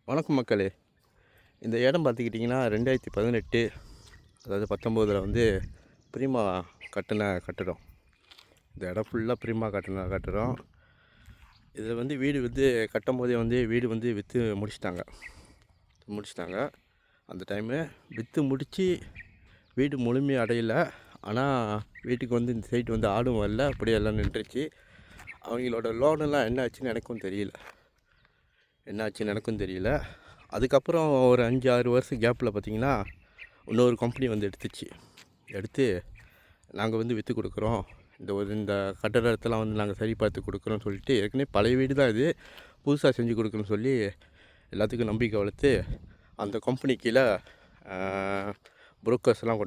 வணக்கம் மக்களே. இந்த இடம் பார்த்துக்கிட்டிங்கன்னா 2018 அதாவது 19 வந்து ப்ரீமா கட்டின கட்டடம். இந்த இடம் ஃபுல்லாக ப்ரீமா கட்டின கட்டடம். இதில் வந்து வீடு கட்டும் போதே வீடு விற்று முடிச்சிட்டாங்க. அந்த டைமு விற்று முடித்து வீடு முழுமையாக அடையலை. ஆனால் வீட்டுக்கு இந்த சைட்டு ஆடும் வரல, அப்படியே எல்லாம் நின்றுச்சு. அவங்களோட லோனெல்லாம் என்ன ஆச்சுன்னு எனக்கும் தெரியல. அதுக்கப்புறம் ஒரு 5-6 வருஷம் கேப்பில் பார்த்திங்கன்னா இன்னொரு கம்பெனி எடுத்து நாங்கள் விற்று கொடுக்குறோம், இந்த கட்டடத்தெல்லாம் நாங்கள் சரி பார்த்து கொடுக்குறோன்னு சொல்லிட்டு, ஏற்கனவே பழைய வீடு தான் இது, புதுசாக செஞ்சு கொடுக்குறோன்னு சொல்லி எல்லாத்துக்கும் நம்பிக்கை வளர்த்து அந்த கம்பெனி கீழே புரோக்கர்ஸ்லாம்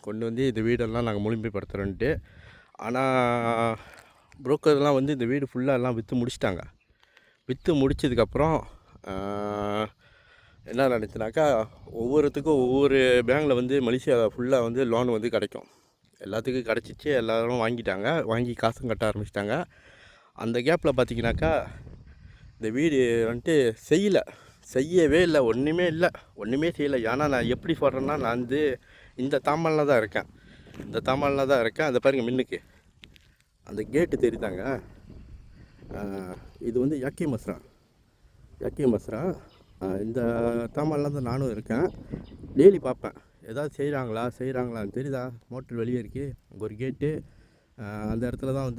கொண்டு வந்து இந்த வீடெல்லாம் நாங்கள் முழுமைப்படுத்துகிறோன்ட்டு. ஆனால் புரோக்கர்லாம் இந்த வீடு ஃபுல்லாக எல்லாம் விற்று முடித்ததுக்கப்புறம் என்ன நடந்துச்சுனாக்கா, ஒவ்வொருத்துக்கும் ஒவ்வொரு பேங்கில் மலேசியா ஃபுல்லாக லோன் கிடைக்கும். எல்லாத்துக்கும் கிடச்சிச்சு. எல்லோரும் வாங்கி காசும் கட்ட ஆரம்பிச்சிட்டாங்க. அந்த கேப்பில் பார்த்திங்கனாக்கா இந்த வீடு செய்யவே இல்லை, ஒன்றுமே செய்யலை. ஏன்னா நான் எப்படி சொல்கிறேன்னா, நான் இந்த தாமலில் தான் இருக்கேன். அதை பாருங்கள், மின்னுக்கு அந்த கேட்டு தெரியுதாங்க. இது யாக்கி மஸ்ரா. இந்த தாமலில் தான் நானும் இருக்கேன். டெய்லி பார்ப்பேன், ஏதாவது செய்கிறாங்களான்னு தெரியுதா. மோட்டர் வெளியே இருக்குது, அங்கே ஒரு கேட்டு. அந்த இடத்துல தான்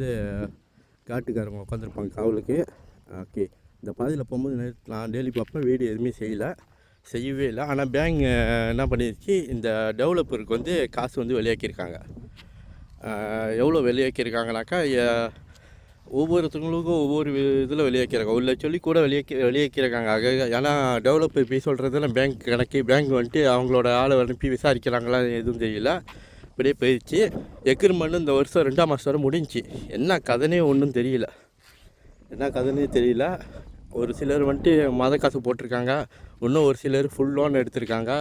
காட்டுக்காரங்க உட்காந்துருப்பாங்க காவலுக்கு. ஓகே, இந்த பாதையில் போகும்போது நான் டெய்லி பார்ப்பேன். வீடு எதுவுமே செய்யவே இல்லை. ஆனால் பேங்க் என்ன பண்ணிடுச்சு, இந்த டெவலப்பருக்கு காசு வெளியாக்கியிருக்காங்க. எவ்வளோ வெளியாக்கியிருக்காங்கனாக்கா, ஒவ்வொருத்தவங்களுக்கும் ஒவ்வொரு இதில் வெளியாக்கிறாங்க. 1 லட்சம் சொல்லி கூட வெளியாக்கிறாங்க. ஏன்னா டெவலப்பர் போய் சொல்கிறதெல்லாம் பேங்க் அவங்களோட ஆளை அனுப்பி விசாரிக்கிறாங்களா எதுவும் தெரியல. இப்படியே போயிடுச்சு. எக்ரிமெண்ட் இந்த வருஷம் 2ஆம் மாதம் வரை முடிஞ்சு. என்ன கதனே ஒன்றும் தெரியல. ஒரு சிலர் மத காசு போட்டிருக்காங்க, இன்னும் ஒரு சிலர் ஃபுல் லோன் எடுத்திருக்காங்க.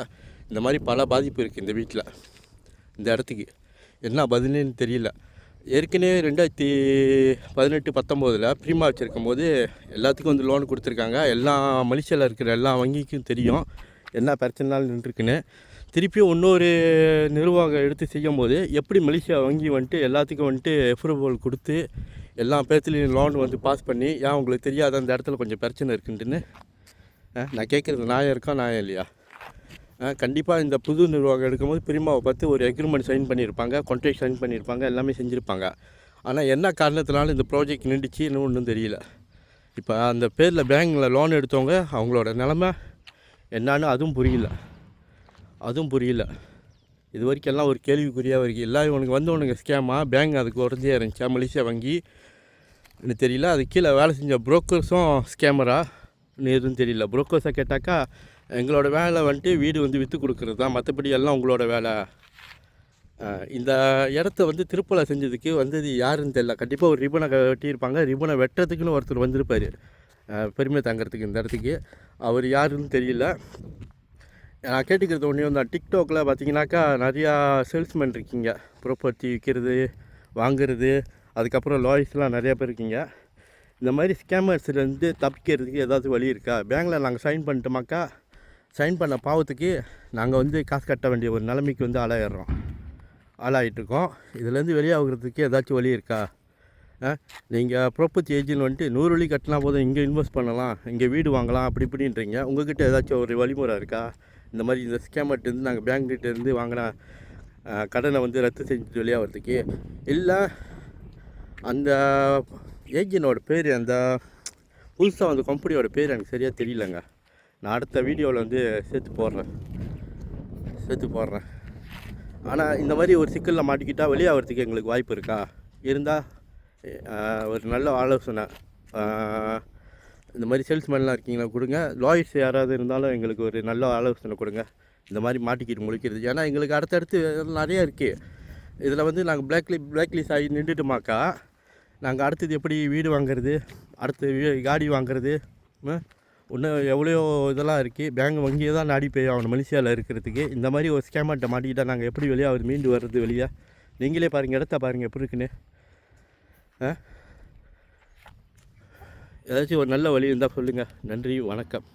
இந்த மாதிரி பல பாதிப்பு இருக்குது இந்த வீட்டில். இந்த இடத்துக்கு என்ன பதிலுன்னு தெரியல. ஏற்கனவே 2018-19 ப்ரீமா வச்சுருக்கும் போது எல்லாத்துக்கும் லோன் கொடுத்துருக்காங்க. மலேசியாவில் இருக்கிற எல்லா வங்கிக்கும் தெரியும் என்ன பிரச்சனைனாலும் நின்றுருக்குன்னு. திருப்பியும் இன்னொரு நிர்வாகம் எடுத்து செய்யும் போது எப்படி மலேசியா வங்கி எல்லாத்துக்கும் அப்ரூவல் கொடுத்து எல்லா பேர்த்துலேயும் லோன் பாஸ் பண்ணி, ஏன் உங்களுக்கு தெரியாத அந்த இடத்துல கொஞ்சம் பிரச்சனை இருக்குன்ட்டுன்னு நான் கேட்குறது நியாயம் இல்லையா? கண்டிப்பாக இந்த புது நிர்வாகம் எடுக்கும்போது ப்ரீமாவை பார்த்து ஒரு எக்ரிமெண்ட் சைன் பண்ணியிருப்பாங்க, கான்ட்ராக்ட் சைன் பண்ணியிருப்பாங்க, எல்லாமே செஞ்சுருப்பாங்க. ஆனால் என்ன காரணத்தினால இந்த ப்ராஜெக்ட் நின்றுச்சின்னு ஒன்றும் தெரியல. இப்போ அந்த பேரில் பேங்கில் லோன் எடுத்தவங்க அவங்களோட நிலமை என்னான்னு அதுவும் புரியல. இது வரைக்கும் எல்லாம் ஒரு கேள்விக்குறியாக இருக்குது. எல்லாம் இவனுக்கு ஸ்கேமா, பேங்க் அதுக்கு உடஞ்சே இருந்துச்சா, மலேசியா வங்கி இன்னும் தெரியல. அது கீழே வேலை செஞ்ச புரோக்கர்ஸும் ஸ்கேமரான்னு எதுவும் தெரியல. புரோக்கர்ஸை கேட்டாக்கா, எங்களோட வேலை வீடு விற்று கொடுக்குறது தான், மற்றபடி எல்லாம் உங்களோட வேலை. இந்த இடத்த திருப்பலை செஞ்சதுக்கு யாருன்னு தெரியல. கண்டிப்பாக ஒரு ரிப்பனை வெட்டியிருப்பாங்க. ரிப்பனை வெட்டுறதுக்குன்னு ஒருத்தர் வந்திருப்பார் பெருமை தாங்கிறதுக்கு இந்த இடத்துக்கு. அவர் யாருன்னு தெரியல. நான் கேட்டுக்கிறது ஒன்றே தான், டிக்டாக்கில் பார்த்தீங்கன்னாக்கா நிறையா சேல்ஸ்மேன் இருக்கீங்க, ப்ராப்பர்ட்டி விற்கிறது வாங்குறது, அதுக்கப்புறம் லாயர்ஸ்லாம் நிறையா பேர் இருக்கீங்க. இந்த மாதிரி ஸ்கேமர்ஸ்லேருந்து தப்பிக்கிறதுக்கு ஏதாவது வழி இருக்கா? பேங்கில் நாங்கள் சைன் பண்ண பாவத்துக்கு நாங்கள் காசு கட்ட வேண்டிய ஒரு நிலைமைக்கு ஆளாகிட்டுருக்கோம். இதுலேருந்து வெளியாகிறதுக்கு ஏதாச்சும் வழி இருக்கா? நீங்கள் ப்ராப்பர்ட்டி ஏஜென்ட் 100 வழி கட்டினா போதும், இங்கே இன்வெஸ்ட் பண்ணலாம், இங்கே வீடு வாங்கலாம், அப்படி இப்படின்றீங்க. உங்கள்கிட்ட ஏதாச்சும் ஒரு வழிமுறை இருக்கா? இந்த மாதிரி இந்த ஸ்கேமர்ட்டேருந்து நாங்கள் பேங்க்கிட்டேருந்து வாங்கின கடனை ரத்து செஞ்சு வெளியாகிறதுக்கு. இல்லை அந்த ஏஜென்ட்டோட பேர், அந்த புதுசாக அந்த கம்பெனியோட பேர் எனக்கு சரியாக தெரியலங்க. நான் அடுத்த வீடியோவில் சேர்த்து போடுறேன். ஆனால் இந்த மாதிரி ஒரு சிக்கலில் மாட்டிக்கிட்டால் வெளியாகிறதுக்கு எங்களுக்கு வாய்ப்பு இருக்கா? இருந்தால் ஒரு நல்ல ஆலோசனை, இந்த மாதிரி சேல்ஸ்மேன்லாம் இருக்கீங்களா கொடுங்க. லாயர்ஸ் யாராவது இருந்தாலும் எங்களுக்கு ஒரு நல்ல ஆலோசனை கொடுங்க, இந்த மாதிரி மாட்டிக்கிட்டு முழிக்கிறது. ஏன்னா எங்களுக்கு அடுத்தடுத்து நிறையா இருக்குது. இதில் நாங்கள் பிளாக்லிஸ்ட் ஆகி நின்றுட்டுமாக்கா, நாங்கள் அடுத்தது எப்படி வீடு வாங்குறது, அடுத்து காடி வாங்குறது, இன்னும் எவ்வளோ இதெல்லாம் இருக்குது. பேங்க் வங்கியை தான் நாடி போய் அவனை மலேசியாவில் இருக்கிறதுக்கு. இந்த மாதிரி ஒரு ஸ்கேமர்கிட்ட மாட்டிக்கிட்டால் நாங்கள் எப்படி மீண்டு வர்றது வெளியே? நீங்களே பாருங்கள், இடத்த பாருங்கள் எப்படி இருக்குன்னு. ஏதாச்சும் ஒரு நல்ல வழி இருந்தால் சொல்லுங்கள். நன்றி, வணக்கம்.